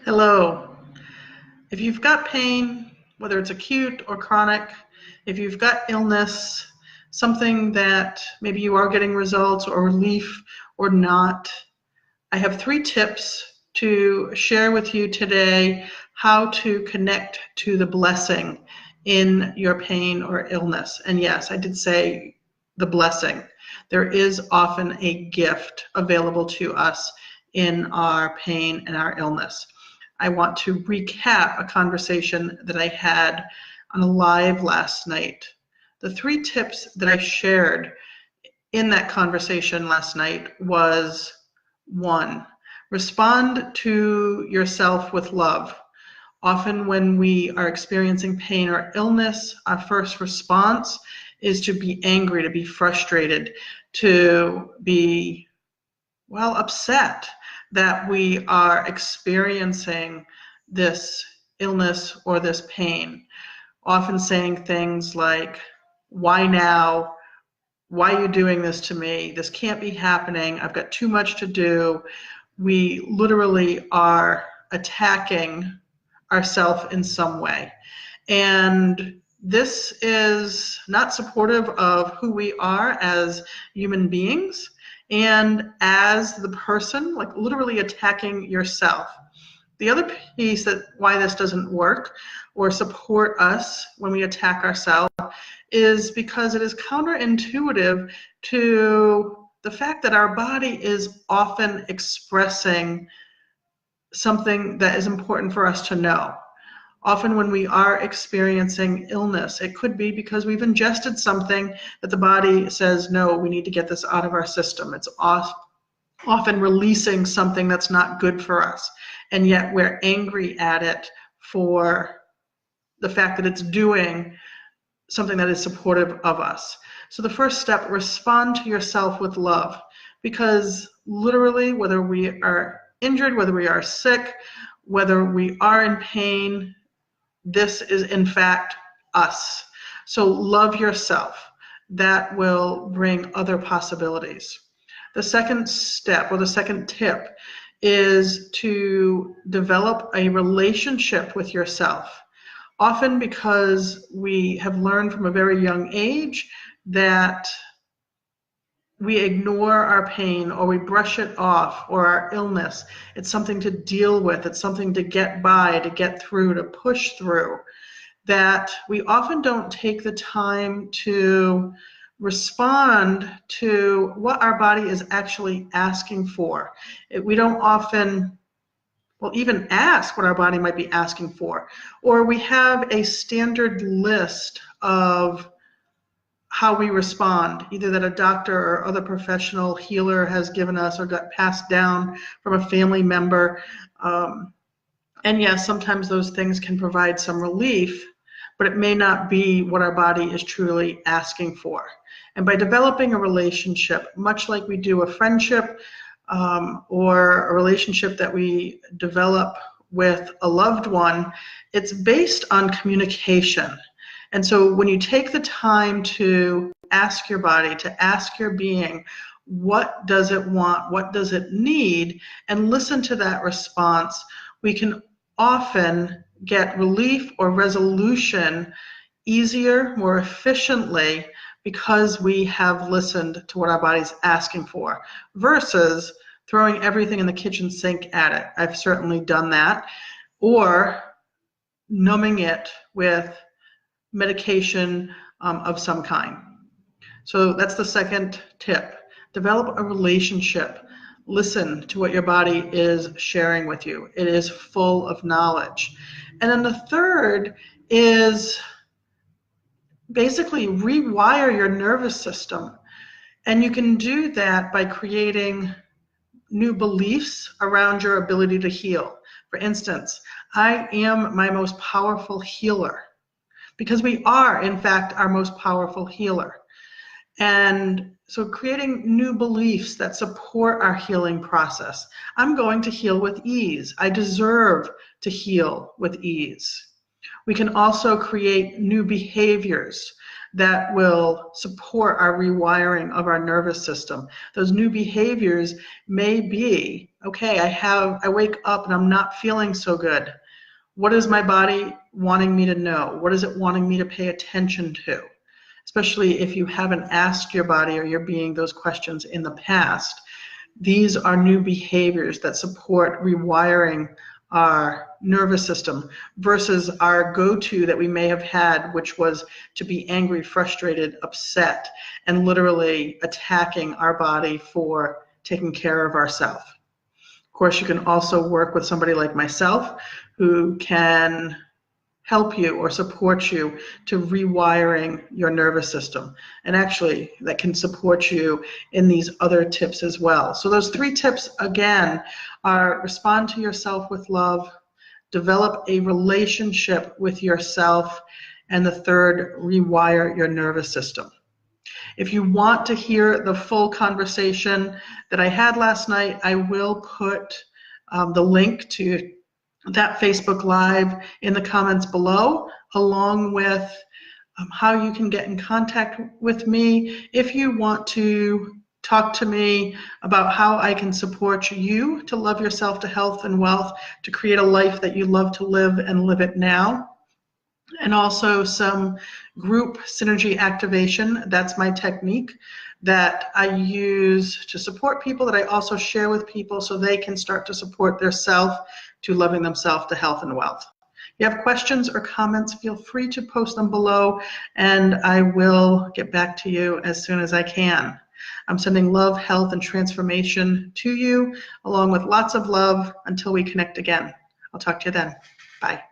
Hello. If you've got pain, whether it's acute or chronic, if you've got illness, something that maybe you are getting results or relief or not, I have 3 tips to share with you today how to connect to the blessing in your pain or illness. And yes, I did say the blessing. There is often a gift available to us in our pain and our illness. I want to recap a conversation that I had on a live last night. The 3 tips that I shared in that conversation last night was 1, respond to yourself with love. Often when we are experiencing pain or illness, our first response is to be angry, to be frustrated, to be, upset that we are experiencing this illness or this pain. Often saying things like, why now? Why are you doing this to me? This can't be happening. I've got too much to do. We literally are attacking ourselves in some way. And this is not supportive of who we are as human beings and as the person, like literally attacking yourself. The other piece that why this doesn't work or support us when we attack ourselves is because it is counterintuitive to the fact that our body is often expressing something that is important for us to know. Often when we are experiencing illness, it could be because we've ingested something that the body says, no, we need to get this out of our system. It's often releasing something that's not good for us. And yet we're angry at it for the fact that it's doing something that is supportive of us. So the first step, respond to yourself with love. Because literally, whether we are injured, whether we are sick, whether we are in pain, this is in fact us. So love yourself. That will bring other possibilities. The second step or the second tip is to develop a relationship with yourself. Often because we have learned from a very young age that we ignore our pain or we brush it off, or our illness. It's something to deal with. It's something to get by, to get through, to push through. That we often don't take the time to respond to what our body is actually asking for. We don't often, even ask what our body might be asking for. Or we have a standard list of how we respond, either that a doctor or other professional healer has given us or got passed down from a family member. And yes, sometimes those things can provide some relief, but it may not be what our body is truly asking for. And by developing a relationship, much like we do a friendship or a relationship that we develop with a loved one, it's based on communication. And so when you take the time to ask your body, to ask your being, what does it want, what does it need, and listen to that response, we can often get relief or resolution easier, more efficiently, because we have listened to what our body's asking for, versus throwing everything in the kitchen sink at it. I've certainly done that. Or numbing it with medication of some kind. So that's the second tip. Develop a relationship. Listen to what your body is sharing with you. It is full of knowledge. And then the third is basically rewire your nervous system. And you can do that by creating new beliefs around your ability to heal. For instance, I am my most powerful healer. Because we are, in fact, our most powerful healer. And so creating new beliefs that support our healing process. I'm going to heal with ease. I deserve to heal with ease. We can also create new behaviors that will support our rewiring of our nervous system. Those new behaviors may be okay, I wake up and I'm not feeling so good. What is my body wanting me to know? What is it wanting me to pay attention to? Especially if you haven't asked your body or your being those questions in the past. These are new behaviors that support rewiring our nervous system versus our go-to that we may have had, which was to be angry, frustrated, upset, and literally attacking our body for taking care of ourselves. Of course, you can also work with somebody like myself who can help you or support you to rewiring your nervous system. And actually, that can support you in these other tips as well. So those 3 tips, again, are respond to yourself with love, develop a relationship with yourself, and the third, rewire your nervous system. If you want to hear the full conversation that I had last night, I will put the link to that Facebook Live in the comments below, along with how you can get in contact with me if you want to talk to me about how I can support you to love yourself to health and wealth, to create a life that you love to live and live it now. And also some group synergy activation. That's my technique that I use to support people, that I also share with people so they can start to support their self to loving themselves to health and wealth. If you have questions or comments, feel free to post them below and I will get back to you as soon as I can. I'm sending love, health, and transformation to you, along with lots of love until we connect again. I'll talk to you then. Bye.